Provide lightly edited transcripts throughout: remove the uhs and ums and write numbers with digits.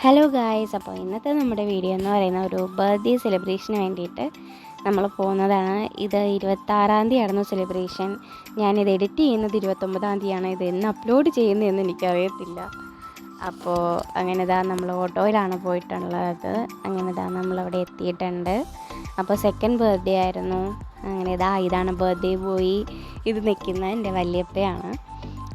Hello guys, അപ്പോൾ ഇന്നത്തെ നമ്മുടെ വീഡിയോ എന്ന് പറയുന്ന ഒരു ബർത്ത്ഡേ സെലിബ്രേഷന് വേണ്ടിയിട്ട് നമ്മൾ പോകുന്നതാണ്. ഇത് 26-ാം തീയതിയായിരുന്നു സെലിബ്രേഷൻ. ഞാനിത് എഡിറ്റ് ചെയ്യുന്നത് 29-ാം തീയതിയാണ്. ഇത് എന്ന് അപ്ലോഡ് ചെയ്യുന്നതെന്ന് എനിക്കറിയത്തില്ല. അപ്പോൾ അങ്ങനെ നമ്മൾ ഓട്ടോയിലാണ് പോയിട്ടുള്ളത്. അങ്ങനെ നമ്മളവിടെ എത്തിയിട്ടുണ്ട്. അപ്പോൾ സെക്കൻഡ് ബർത്ത്ഡേ ആയിരുന്നു. അങ്ങനെ ഇതാണ് ബർത്ത്ഡേ ബോയ്. ഇത് നിൽക്കുന്ന എൻ്റെ വല്യപ്പയാണ്.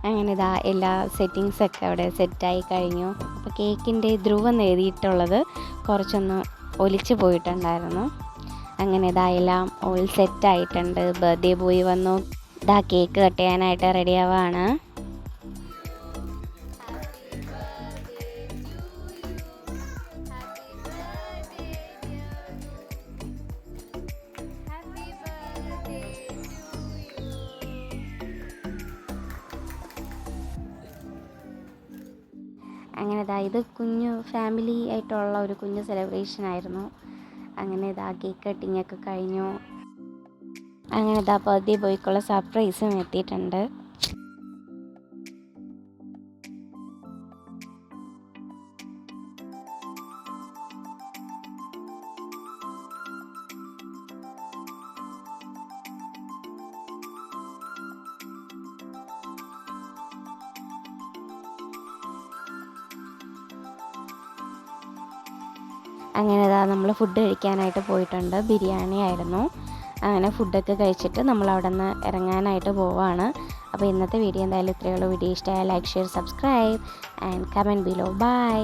അങ്ങനെ എല്ലാ സെറ്റിങ്സൊക്കെ അവിടെ സെറ്റായി കഴിഞ്ഞു. അപ്പോൾ കേക്കിൻ്റെ ധ്രുവം എഴുതിയിട്ടുള്ളത് കുറച്ചൊന്ന് ഒലിച്ചു പോയിട്ടുണ്ടായിരുന്നു. അങ്ങനെ എല്ലാം ഓൾ സെറ്റായിട്ടുണ്ട്. ബർത്ത്ഡേ ബോയ് വന്നു. കേക്ക് കട്ട് ചെയ്യാനായിട്ട് റെഡിയാവാണ്. അങ്ങനെ ഇത് കുഞ്ഞു ഫാമിലി ആയിട്ടുള്ള ഒരു കുഞ്ഞു സെലിബ്രേഷൻ ആയിരുന്നു. അങ്ങനെ കേക്ക് കട്ടിങ്ങൊക്കെ കഴിഞ്ഞു. അങ്ങനെ ബർത്ത്ഡേ ബോയ്ക്കുള്ള സർപ്രൈസും എത്തിയിട്ടുണ്ട്. അങ്ങനെ നമ്മൾ ഫുഡ് കഴിക്കാനായിട്ട് പോയിട്ടുണ്ട്. ബിരിയാണി ആയിരുന്നു. അങ്ങനെ ഫുഡൊക്കെ കഴിച്ചിട്ട് നമ്മൾ അവിടെ നിന്ന് ഇറങ്ങാനായിട്ട് പോവുകയാണ്. അപ്പോൾ ഇന്നത്തെ വീഡിയോ എന്തായാലും ഇത്രയേ ഉള്ളൂ. വീഡിയോ ഇഷ്ടമായാൽ like, share, subscribe and comment below. By.